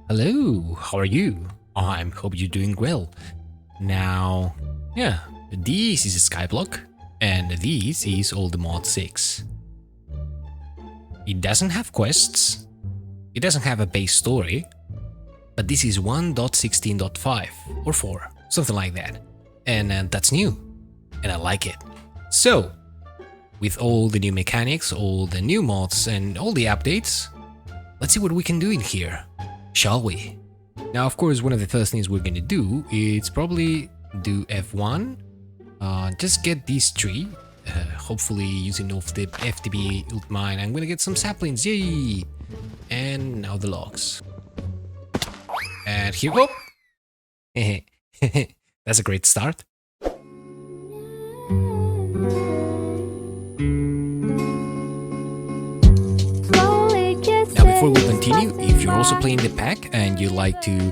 Hello, how are you? I hope you're doing well. Now, yeah, this is a skyblock, and this is all the mod 6. It doesn't have quests, it doesn't have a base story, but this is 1.16.5 or 4, something like that. And that's new, and I like it. So, with all the new mechanics, all the new mods, and all the updates, let's see what we can do in here, shall we? Now, of course, one of the first things we're gonna do is probably do F1, just get these three, hopefully using off the FTB ult mine. I'm gonna get some saplings, yay! And now the logs. And here we go! That's a great start. Before we continue, if you're also playing the pack and you'd like to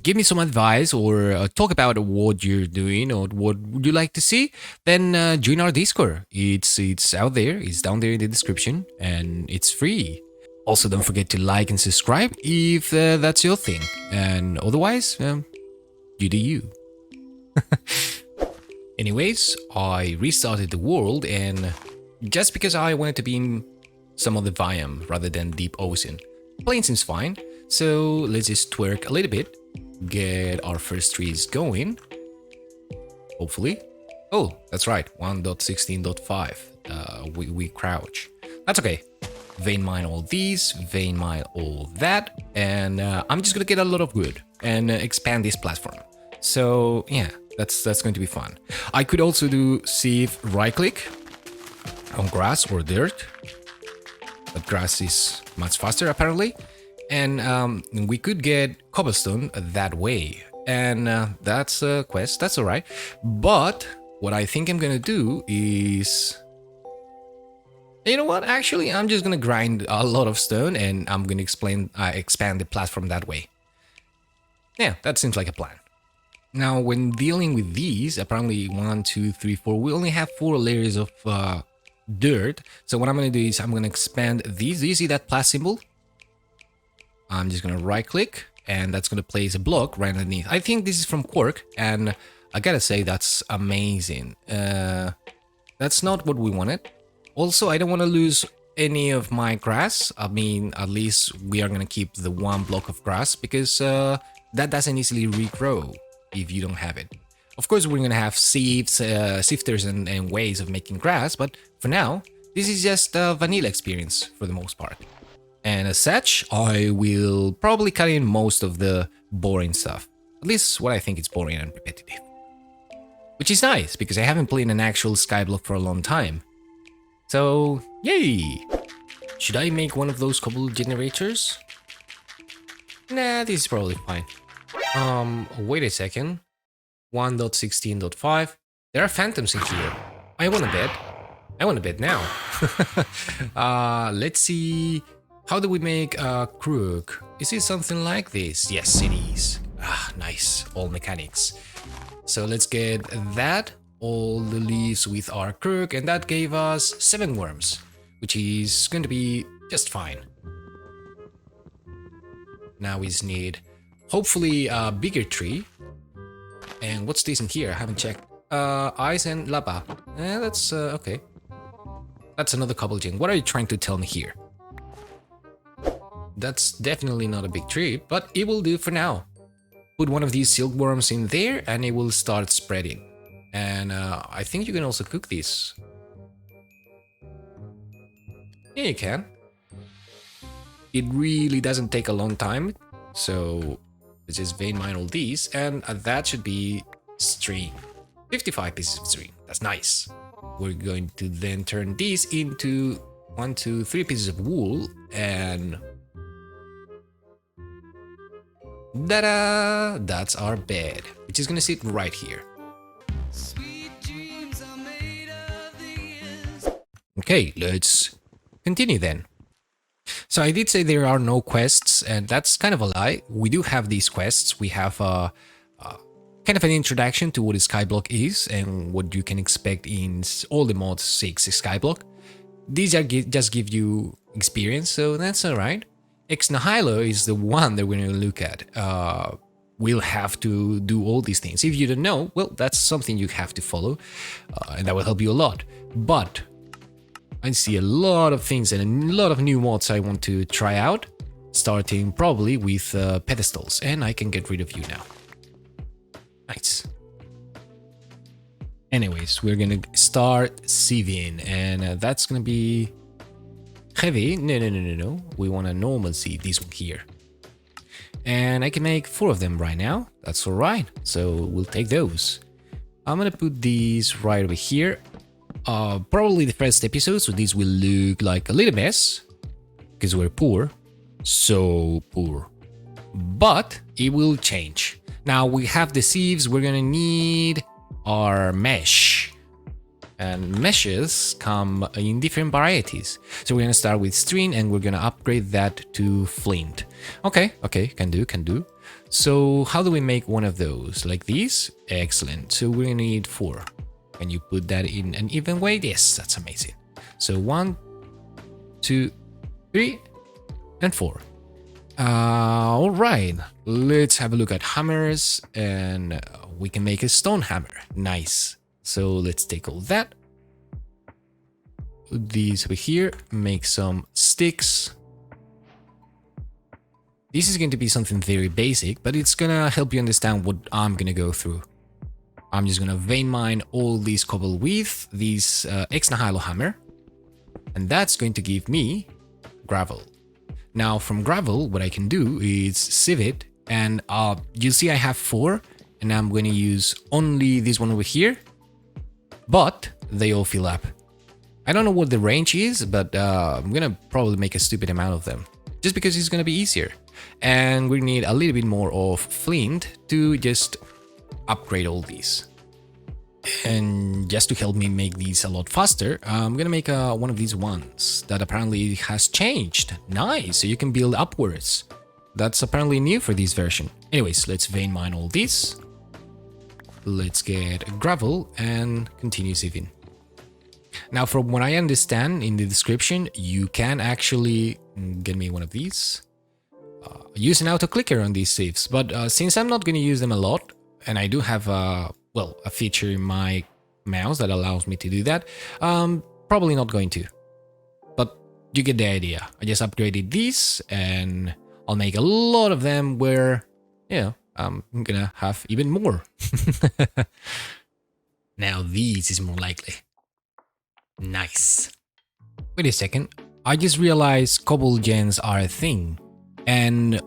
give me some advice or talk about what you're doing or what would you like to see, then join our Discord. It's out there, it's down there in the description, and it's free. Also, don't forget to like and subscribe if that's your thing. And otherwise, you do you. Anyways, I restarted the world, and just because I wanted to be in some of the biome rather than deep ocean. Playing seems fine, so let's just twerk a little bit, get our first trees going, hopefully. Oh, that's right, 1.16.5, we crouch. That's okay. Vein mine all these, vein mine all that, and I'm just gonna get a lot of wood and expand this platform. So yeah, that's going to be fun. I could also do sieve right click on grass or dirt. But grass is much faster apparently, and we could get cobblestone that way, and that's a quest, that's alright. But what I think I'm gonna do is, you know what, actually I'm just gonna grind a lot of stone and I'm gonna expand the platform that way. Yeah, that seems like a plan. Now when dealing with these, apparently 1, 2, 3, 4, we only have 4 layers of dirt. So what I'm gonna do is I'm gonna expand these. Do you see that plus symbol? I'm just gonna right click and that's gonna place a block right underneath. I think this is from Quark, and I gotta say that's amazing. That's not what we wanted. Also, I don't want to lose any of my grass. I mean, at least we are gonna keep the 1 block of grass, because that doesn't easily regrow if you don't have it. Of course, we're gonna have sieves, sifters and ways of making grass, but for now, this is just a vanilla experience for the most part. And as such, I will probably cut in most of the boring stuff. At least what I think is boring and repetitive. Which is nice, because I haven't played an actual skyblock for a long time. So, yay! Should I make one of those cobble generators? Nah, this is probably fine. Wait a second. 1.16.5. There are phantoms in here. I want a bed. I want a bed now. Let's see. How do we make a crook? Is it something like this? Yes, it is. Ah, nice. All mechanics. So let's get that. All the leaves with our crook, and that gave us 7 worms, which is going to be just fine. Now we just need, hopefully, a bigger tree. And what's this in here? I haven't checked. Ice and lava. That's okay. That's another cobble gen. What are you trying to tell me here? That's definitely not a big tree, but it will do for now. Put one of these silkworms in there and it will start spreading. And I think you can also cook these. Yeah, you can. It really doesn't take a long time, so let's just vein mine all these, and that should be string. 55 pieces of string. That's nice. We're going to then turn these into 1, 2, 3 pieces of wool, and ta-da! That's our bed, which is gonna sit right here. Okay, let's continue then. So I did say there are no quests, and that's kind of a lie. We do have these quests. We have kind of an introduction to what a skyblock is and what you can expect in all the mods 6 skyblock. These are just give you experience, so that's alright. Ex nihilo is the one that we're going to look at. We'll have to do all these things. If you don't know, well, that's something you have to follow, and that will help you a lot. But I see a lot of things and a lot of new mods I want to try out, starting probably with pedestals, and I can get rid of you now. Nice. Anyways, we're gonna start sieving, and that's gonna be heavy. No. We want a normal sieve, this one here. And I can make 4 of them right now. That's all right. So we'll take those. I'm gonna put these right over here. Probably the first episode, so this will look like a little mess because we're poor, so poor. But it will change. Now we have the sieves. We're gonna need our mesh. And meshes come in different varieties. So we're gonna start with string and we're gonna upgrade that to flint. Okay, can do. So how do we make one of those? Like these? Excellent. So we're gonna need 4. Can you put that in an even way? Yes, that's amazing. So 1, 2, 3, and 4. All right, let's have a look at hammers, and we can make a stone hammer. Nice. So let's take all that. Put these over here, make some sticks. This is going to be something very basic, but it's gonna help you understand what I'm gonna go through. I'm just gonna vein mine all these cobble with this ex nihilo hammer, and that's going to give me gravel. Now from gravel, what I can do is sieve it, and you see I have 4, and I'm going to use only this one over here, but they all fill up. I don't know what the range is, but I'm gonna probably make a stupid amount of them, just because it's gonna be easier. And we need a little bit more of flint to just upgrade all these. And just to help me make these a lot faster, I'm gonna make one of these ones that apparently has changed. Nice, so you can build upwards. That's apparently new for this version. Anyways, let's vein mine all these. Let's get gravel and continue sieving. Now, from what I understand in the description, you can actually get me one of these. Use an auto clicker on these sieves, but since I'm not going to use them a lot, and I do have a feature in my mouse that allows me to do that, probably not going to. But you get the idea. I just upgraded these, and I'll make a lot of them where, you know, I'm gonna have even more. Now this is more likely. Nice. Wait a second. I just realized cobble gens are a thing. And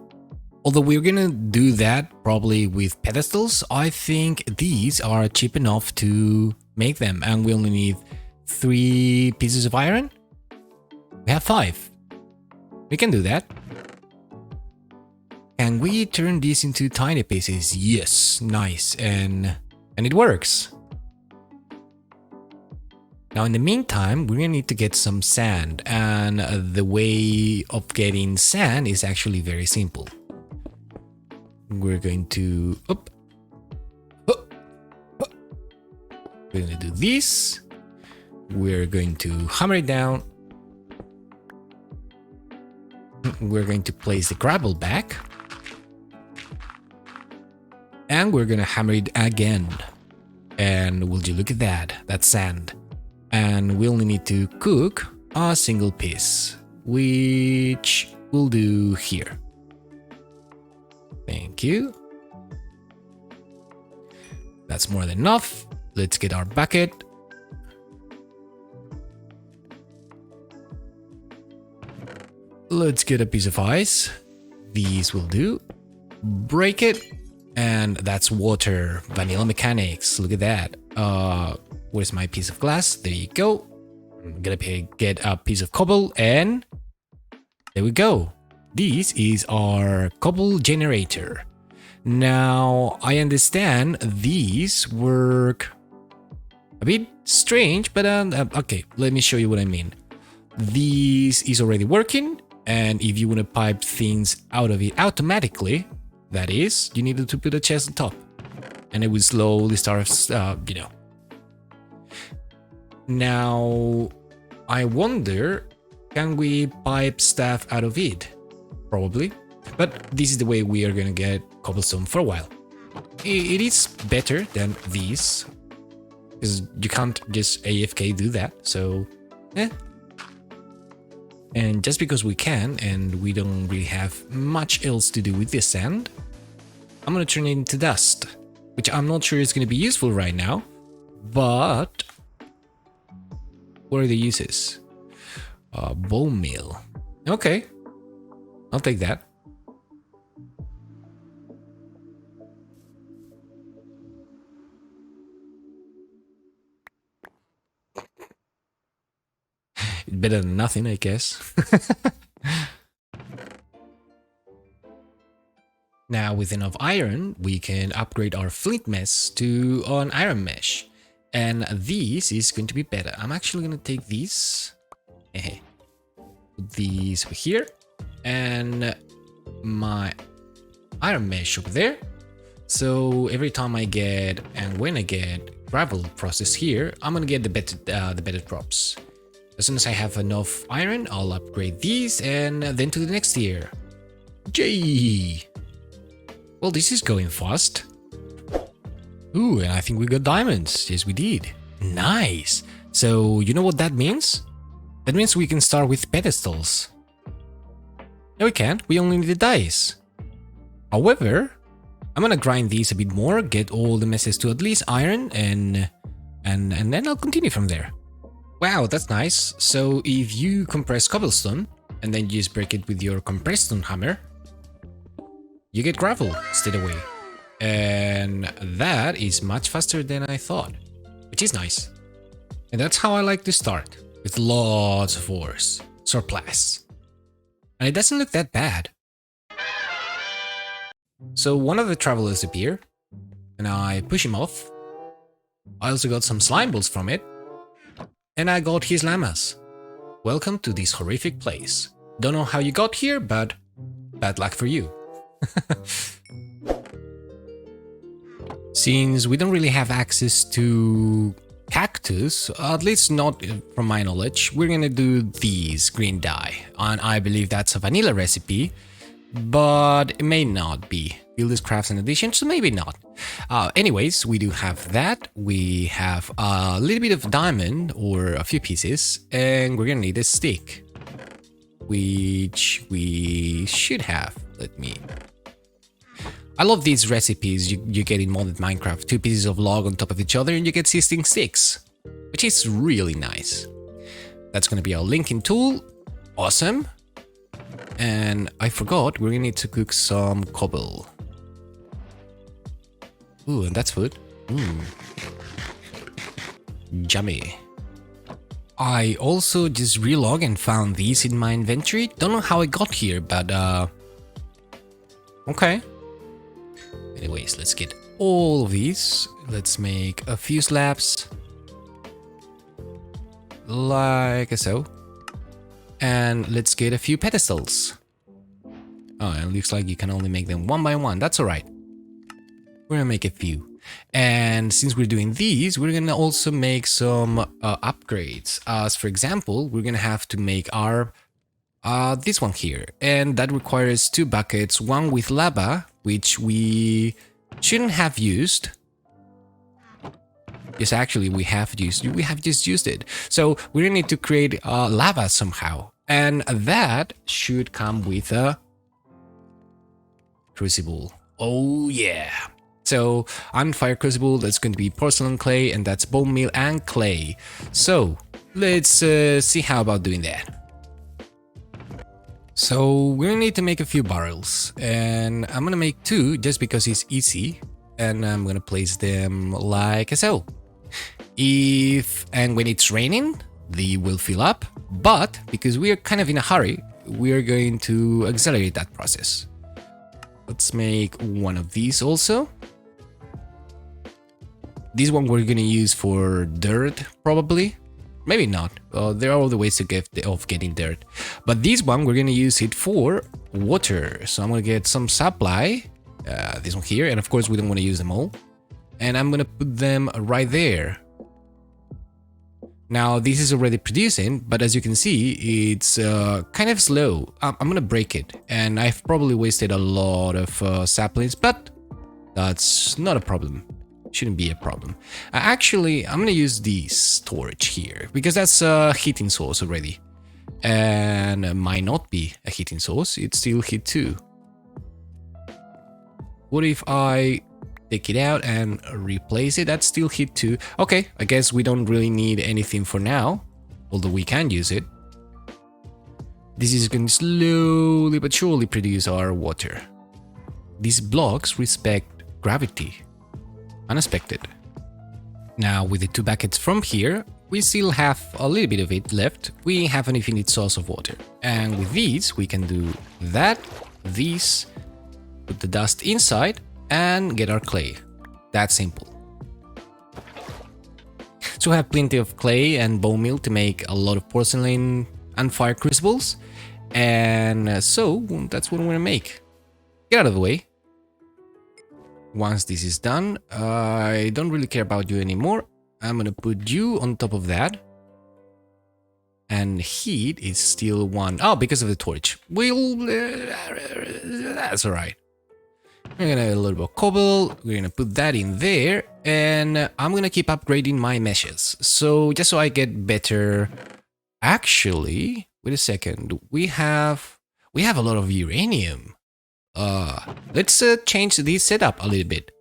although we're gonna do that probably with pedestals, I think these are cheap enough to make them. And we only need 3 pieces of iron. We have 5. We can do that. Can we turn these into tiny pieces? Yes, nice. And it works. Now, in the meantime, we're gonna need to get some sand, and the way of getting sand is actually very simple. We're going to we're gonna do this. We're going to hammer it down. We're going to place the gravel back, and we're gonna hammer it again. And will you look at that? That's sand. And we only need to cook a single piece, which we'll do here. Thank you. That's more than enough. Let's get our bucket. Let's get a piece of ice. These will do. Break it. And that's water. Vanilla mechanics. Look at that. Where's my piece of glass? There you go. I'm gonna get a piece of cobble, and there we go. This is our cobble generator. Now, I understand these work a bit strange, but okay, let me show you what I mean. This is already working, and if you want to pipe things out of it automatically, that is, you need to put a chest on top, and it will slowly start, you know. Now, I wonder, can we pipe stuff out of it? probably. But this is the way we are gonna get cobblestone for a while. It is better than these, because you can't just AFK do that, so eh. And just because we can, and we don't really have much else to do with this sand, I'm gonna turn it into dust, which I'm not sure is gonna be useful right now, but what are the uses? Bone meal. Okay, I'll take that. Better than nothing, I guess. Now, with enough iron, we can upgrade our flint mesh to an iron mesh. And this is going to be better. I'm actually going to take these. Put these over here. And my iron mesh over there. So every time I get, and when I get gravel processed here, I'm going to get the better drops. As soon as I have enough iron, I'll upgrade these and then to the next tier. Yay! Well, this is going fast. Ooh, and I think we got diamonds. Yes, we did. Nice! So, you know what that means? That means we can start with pedestals. No, we can't. We only need the dice. However, I'm gonna grind these a bit more, get all the meshes to at least iron, and then I'll continue from there. Wow, that's nice. So if you compress cobblestone and then you just break it with your compressum hammer, you get gravel straight away. And that is much faster than I thought, which is nice. And that's how I like to start, with lots of ores, surplus. And it doesn't look that bad. So one of the travelers appeared, and I push him off. I also got some slime balls from it. And I got his llamas. Welcome to this horrific place. Don't know how you got here, but bad luck for you. Since we don't really have access to cactus, at least not from my knowledge, we're gonna do these green dye. And I believe that's a vanilla recipe, but it may not be. Builders crafts an addition, so maybe not. Anyways, we do have that. We have a little bit of diamond or a few pieces, and we're gonna need a stick, which we should have. Let me. I love these recipes you get in modded Minecraft. 2 pieces of log on top of each other, and you get 16 sticks, which is really nice. That's gonna be our linking tool. Awesome. And I forgot, we're gonna need to cook some cobble. Ooh, and that's food. Yummy. I also just relog and found these in my inventory. Don't know how I got here, but okay. Anyways, let's get all of these. Let's make a few slabs. Like so. And let's get a few pedestals. Oh, and it looks like you can only make them one by one. That's alright. We're gonna make a few. And since we're doing these, we're gonna also make some upgrades. As for example, we're gonna have to make our this one here. And that requires 2 buckets, one with lava, which we shouldn't have used. Yes, actually, we have just used it. So we're gonna need to create lava somehow. And that should come with a crucible. Oh yeah. So on fire crucible, that's going to be porcelain clay, and that's bone meal and clay. So let's see how about doing that. So we're gonna need to make a few barrels, and I'm gonna make 2 just because it's easy, and I'm gonna place them like so. And when it's raining, they will fill up, but because we are kind of in a hurry, we are going to accelerate that process. Let's make one of these also. This one we're gonna use for dirt, probably. Maybe not. There are other ways to getting dirt. But this one, we're gonna use it for water. So I'm gonna get some supply. This one here, and of course we don't want to use them all. And I'm gonna put them right there. Now this is already producing, but as you can see, it's kind of slow. I'm gonna break it, and I've probably wasted a lot of saplings, but that's not a problem. Shouldn't be a problem. Actually, I'm gonna use this storage here because that's a heating source already, and it might not be a heating source. It's still heat too. What if I take it out and replace it? That's still heat too. Okay, I guess we don't really need anything for now, although we can use it. This is going to slowly but surely produce our water. These blocks respect gravity. Unexpected. Now with the 2 buckets from here, we still have a little bit of it left. We have an infinite source of water. And with these, we can do that, these, put the dust inside, and get our clay. That simple. So we have plenty of clay and bone meal to make a lot of porcelain and fire crucibles. And so that's what we're gonna make. Get out of the way. Once this is done, I don't really care about you anymore. I'm gonna put you on top of that. And heat is still 1. Oh, because of the torch. That's alright. We're gonna have a little bit of cobble. We're gonna put that in there. And I'm gonna keep upgrading my meshes. So just so I get better. Actually, wait a second. We have a lot of uranium. Let's change this setup a little bit.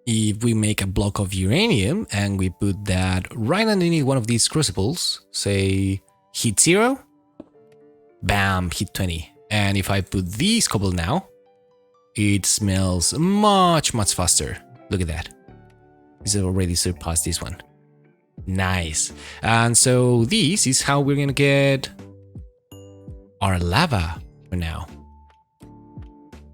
If we make a block of uranium and we put that right underneath one of these crucibles, say heat 0, bam, heat 20. And if I put these cobble now, it smells much faster. Look at that. This has already surpassed this one. Nice. And so this is how we're gonna get our lava for now.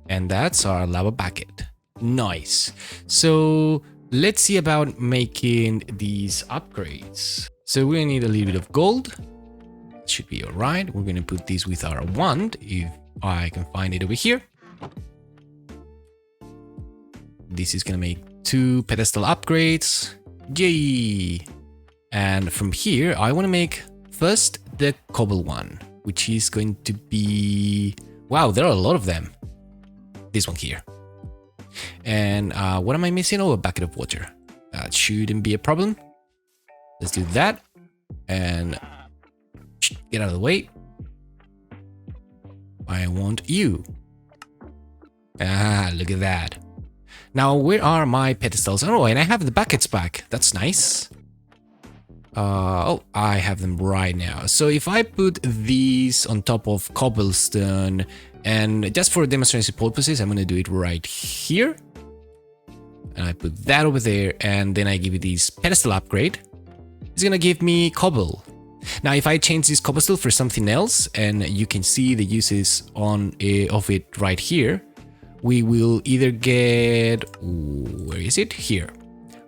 And that's our lava bucket. Nice. So let's see about making these upgrades. So we're gonna need a little bit of gold. Should be alright. We're gonna put this with our wand if I can find it over here. This is gonna make 2 pedestal upgrades. Yay! And from here, I want to make first the cobble one, which is going to be... Wow, there are a lot of them. This one here. And what am I missing? Oh, a bucket of water. That shouldn't be a problem. Let's do that. And get out of the way. I want you. Ah, look at that. Now, where are my pedestals? Oh, and I have the buckets back. That's nice. Oh, I have them right now. So if I put these on top of cobblestone, and just for demonstration purposes, I'm going to do it right here. And I put that over there, and then I give it this pedestal upgrade. It's going to give me cobble. Now, if I change this cobblestone for something else, and you can see the uses of it right here, we will either get, where is it? Here.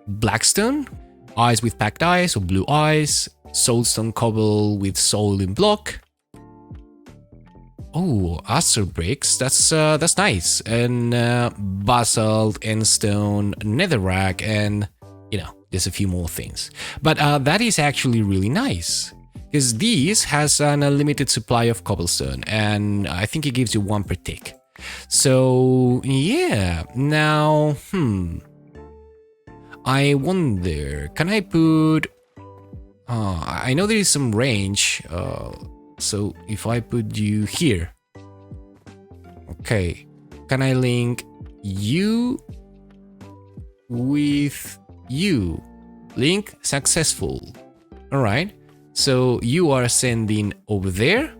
Blackstone, eyes with packed eyes or blue eyes, soulstone cobble with soul in block. Oh, acer bricks, that's nice. And basalt, endstone, netherrack, and you know, there's a few more things. But that is actually really nice. Because this has an unlimited supply of cobblestone, and I think it gives you 1 per tick. So yeah, now I wonder, can I put... I know there is some range, so if I put you here... Okay, can I link you with you? Link successful. Alright, so you are sending over there,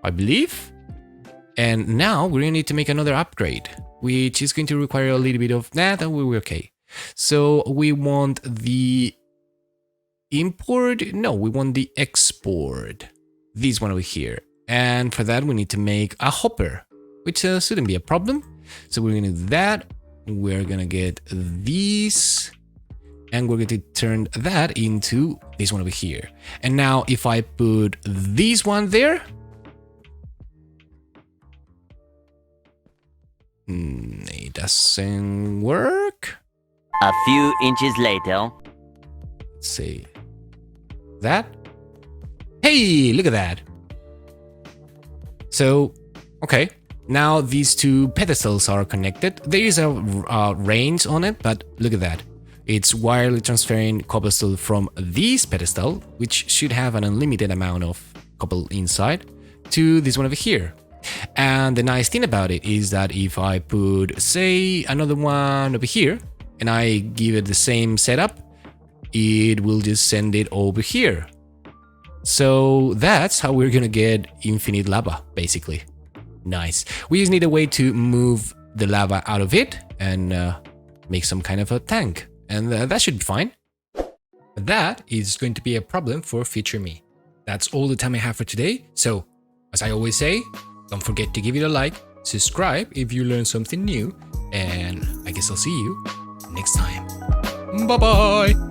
I believe. And now we're gonna need to make another upgrade, which is going to require a little bit of... Nah, that will be okay. So we want the import? No, we want the export. This one over here. And for that, we need to make a hopper, which shouldn't be a problem. So we're gonna do that. We're gonna get these, and we're going to turn that into this one over here. And now if I put this one there, it doesn't work. A few inches later. Let's see. That. Hey, look at that. So, okay. Now these two pedestals are connected. There is a range on it, but look at that. It's wirely transferring cobblestone from this pedestal, which should have an unlimited amount of cobble inside, to this one over here. And the nice thing about it is that if I put, say, another one over here, and I give it the same setup, it will just send it over here. So that's how we're gonna get infinite lava, basically. Nice. We just need a way to move the lava out of it and make some kind of a tank. And that should be fine. That is going to be a problem for future me. That's all the time I have for today. So, as I always say, don't forget to give it a like, subscribe if you learned something new, and I guess I'll see you next time. Bye-bye!